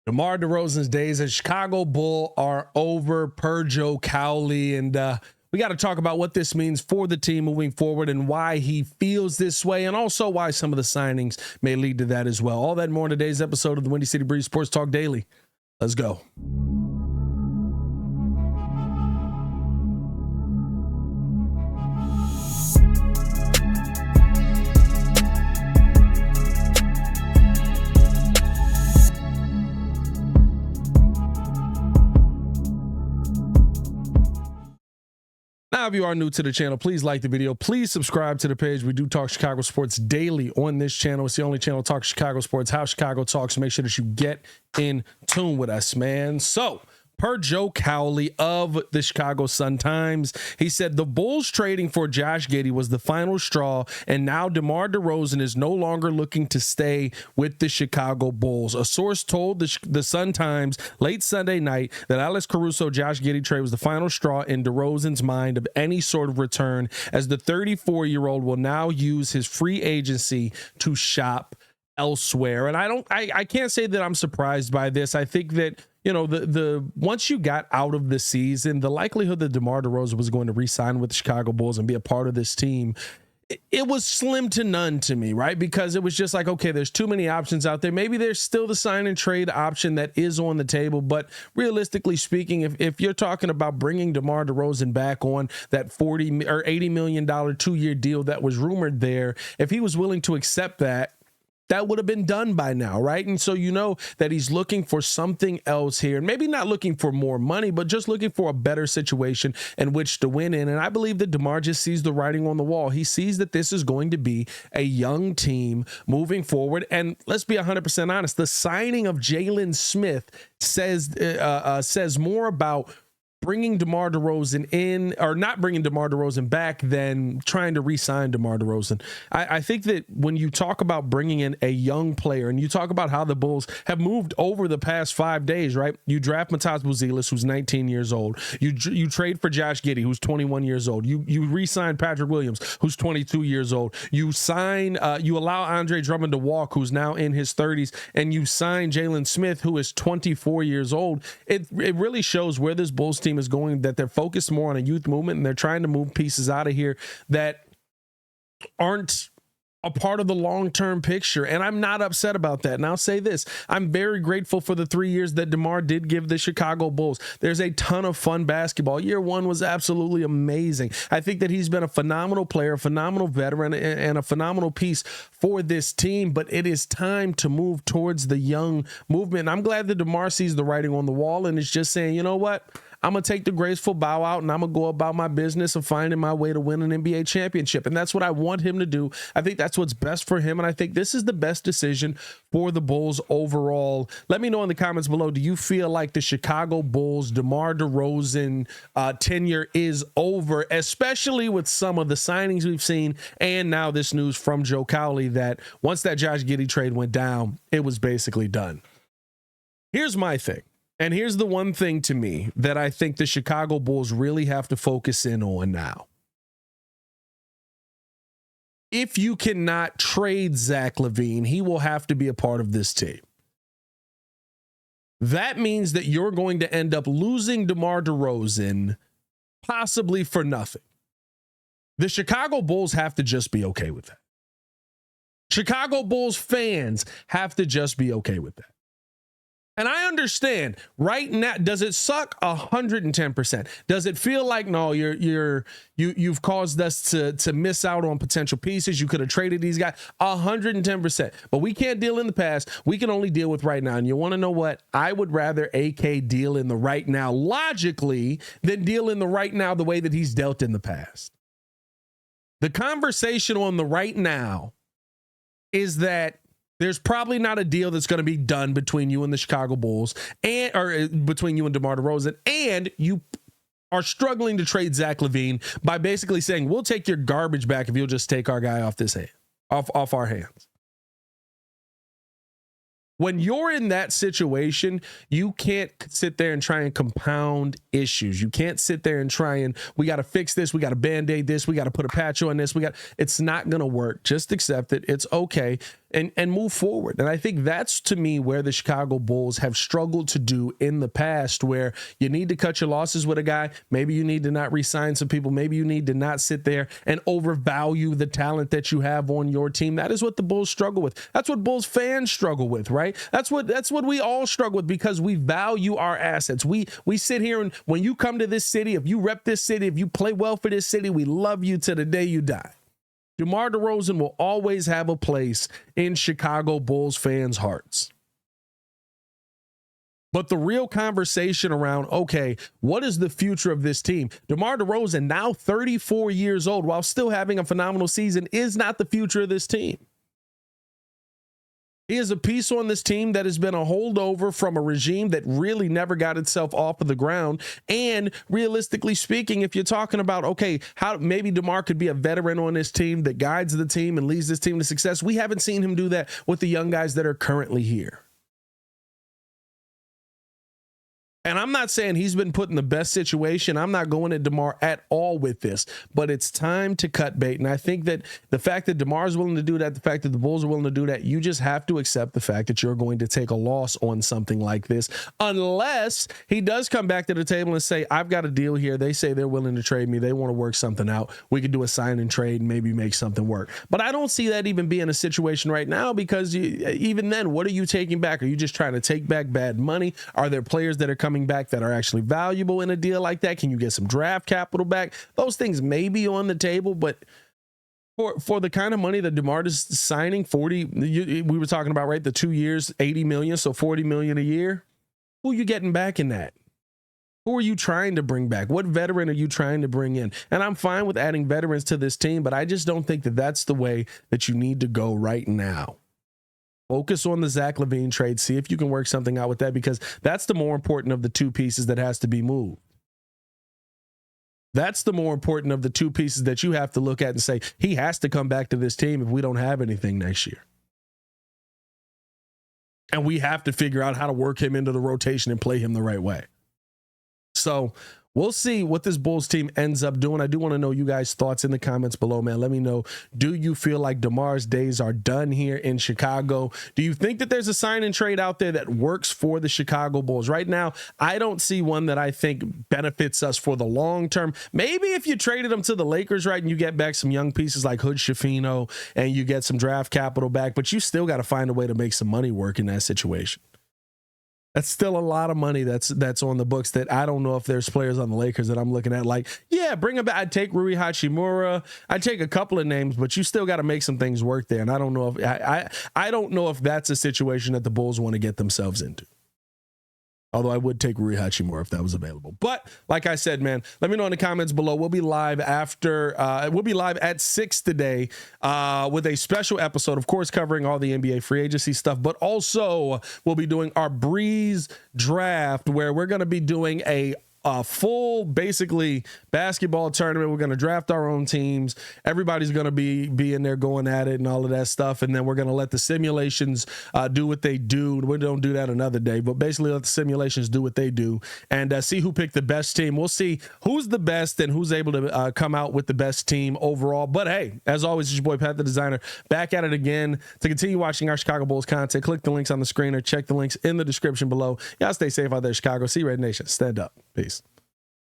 DeMar DeRozan's days as Chicago Bull are over per Joe Cowley. And we got to talk about what this means for the team moving forward and why he feels this way, and also why some of the signings may lead to that as well. All that and more in today's episode of the Windy City Breeze Sports Talk Daily. Let's go. Now, if you are new to the channel, please like the video. Please subscribe to the page. We do talk Chicago sports daily on this channel. It's the only channel to talk Chicago sports, how Chicago talks. Make sure that you get in tune with us, man. So, per Joe Cowley of the Chicago Sun-Times, he said the Bulls trading for Josh Giddey was the final straw, and now DeMar DeRozan is no longer looking to stay with the Chicago Bulls. A source told the Sun-Times late Sunday night that Alex Caruso-Josh Giddey trade was the final straw in DeRozan's mind of any sort of return, as the 34-year-old will now use his free agency to shop elsewhere. And I can't say that I'm surprised by this. I think that, you know, the once you got out of the season, the likelihood that DeMar DeRozan was going to re-sign with the Chicago Bulls and be a part of this team, it was slim to none to me, right? Because it was just like, okay, there's too many options out there. Maybe there's still the sign and trade option that is on the table, but realistically speaking, if you're talking about bringing DeMar DeRozan back on that $40 or $80 million 2-year deal that was rumored there, if he was willing to accept that, that would have been done by now, right? And so you know that he's looking for something else here, and maybe not looking for more money, but just looking for a better situation in which to win in. And I believe that DeMar just sees the writing on the wall. He sees that this is going to be a young team moving forward. And let's be 100% honest, the signing of Jalen Smith says more about bringing DeMar DeRozan in, or not bringing DeMar DeRozan back, than trying to re-sign DeMar DeRozan. I think that when you talk about bringing in a young player, and you talk about how the Bulls have moved over the past 5 days, right? You draft Matas Buzelis, who's 19 years old. You trade for Josh Giddey, who's 21 years old. You re-sign Patrick Williams, who's 22 years old. You allow Andre Drummond to walk, who's now in his 30s, and you sign Jalen Smith, who is 24 years old. It really shows where this Bulls team is going, that they're focused more on a youth movement, and they're trying to move pieces out of here that aren't a part of the long-term picture. And I'm not upset about that. And I'll say this, I'm very grateful for the 3 years that DeMar did give the Chicago Bulls. There's a ton of fun basketball. Year one was absolutely amazing. I think that he's been a phenomenal player, a phenomenal veteran, and a phenomenal piece for this team. But it is time to move towards the young movement. And I'm glad that DeMar sees the writing on the wall and is just saying, you know what? I'm going to take the graceful bow out, and I'm going to go about my business of finding my way to win an NBA championship. And that's what I want him to do. I think that's what's best for him, and I think this is the best decision for the Bulls overall. Let me know in the comments below, do you feel like the Chicago Bulls, DeMar DeRozan tenure is over, especially with some of the signings we've seen, and now this news from Joe Cowley that once that Josh Giddey trade went down, it was basically done. Here's my thing. And here's the one thing to me that I think the Chicago Bulls really have to focus in on now. If you cannot trade Zack LaVine, he will have to be a part of this team. That means that you're going to end up losing DeMar DeRozan, possibly for nothing. The Chicago Bulls have to just be okay with that. Chicago Bulls fans have to just be okay with that. And I understand right now, does it suck? 110%. Does it feel like, no, you've caused us to miss out on potential pieces? You could have traded these guys. 110%. But we can't deal in the past. We can only deal with right now. And you want to know what? I would rather AK deal in the right now logically than deal in the right now the way that he's dealt in the past. The conversation on the right now is that there's probably not a deal that's going to be done between you and the Chicago Bulls, or between you and DeMar DeRozan, and you are struggling to trade Zack LaVine by basically saying, we'll take your garbage back if you'll just take our guy off our hands. When you're in that situation, you can't sit there and try and compound issues. You can't sit there and try and, we got to fix this, we got to band-aid this, we got to put a patch on this, it's not going to work. Just accept it. It's okay. and move forward. And I think that's, to me, where the Chicago Bulls have struggled to do in the past, where you need to cut your losses with a guy. Maybe you need to not re-sign some people. Maybe you need to not sit there and overvalue the talent that you have on your team. That is what the Bulls struggle with. That's what Bulls fans struggle with, right? That's what we all struggle with, because we value our assets. We sit here, and when you come to this city, if you rep this city, if you play well for this city, we love you to the day you die. DeMar DeRozan will always have a place in Chicago Bulls fans' hearts. But the real conversation around, okay, what is the future of this team? DeMar DeRozan, now 34 years old, while still having a phenomenal season, is not the future of this team. He is a piece on this team that has been a holdover from a regime that really never got itself off of the ground. And realistically speaking, if you're talking about, okay, how maybe DeMar could be a veteran on this team that guides the team and leads this team to success, we haven't seen him do that with the young guys that are currently here. And I'm not saying he's been put in the best situation. I'm not going at DeMar at all with this, but it's time to cut bait. And I think that the fact that DeMar is willing to do that, the fact that the Bulls are willing to do that, you just have to accept the fact that you're going to take a loss on something like this, unless he does come back to the table and say, I've got a deal here. They say they're willing to trade me. They want to work something out. We could do a sign and trade and maybe make something work. But I don't see that even being a situation right now, because even then, what are you taking back? Are you just trying to take back bad money? Are there players that are coming back that are actually valuable in a deal like that? Can you get some draft capital back? Those things may be on the table, but for the kind of money that DeMar is signing, 40, we were talking about, right? The 2 years, 80 million, so 40 million a year. Who are you getting back in that? Who are you trying to bring back? What veteran are you trying to bring in? And I'm fine with adding veterans to this team, but I just don't think that that's the way that you need to go right now. Focus on the Zack LaVine trade. See if you can work something out with that, because that's the more important of the two pieces that has to be moved. That's the more important of the two pieces that you have to look at and say, he has to come back to this team if we don't have anything next year. And we have to figure out how to work him into the rotation and play him the right way. So we'll see what this Bulls team ends up doing. I do want to know you guys' thoughts in the comments below, man. Let me know. Do you feel like DeMar's days are done here in Chicago? Do you think that there's a sign and trade out there that works for the Chicago Bulls? Right now, I don't see one that I think benefits us for the long term. Maybe if you traded them to the Lakers, right, and you get back some young pieces like Hood Schifino and you get some draft capital back, but you still got to find a way to make some money work in that situation. That's still a lot of money that's on the books that I don't know if there's players on the Lakers that I'm looking at like, yeah, bring him back. I'd take Rui Hachimura. I'd take a couple of names, but you still got to make some things work there. And I don't know if I don't know if that's a situation that the Bulls want to get themselves into. Although I would take Rui Hachimura if that was available. But like I said, man, let me know in the comments below. We'll be live we'll be live at 6 today with a special episode, of course, covering all the NBA free agency stuff, but also we'll be doing our Breeze draft, where we're going to be doing a full, basically, basketball tournament. We're going to draft our own teams. Everybody's going to be in there going at it and all of that stuff. And then we're going to let the simulations do what they do. We don't do that another day, but basically let the simulations do what they do and see who picked the best team. We'll see who's the best and who's able to come out with the best team overall. But hey, as always, it's your boy, Pat the Designer, back at it again. To continue watching our Chicago Bulls content, click the links on the screen or check the links in the description below. Y'all stay safe out there, Chicago. See you, Red Nation. Stand up. Peace.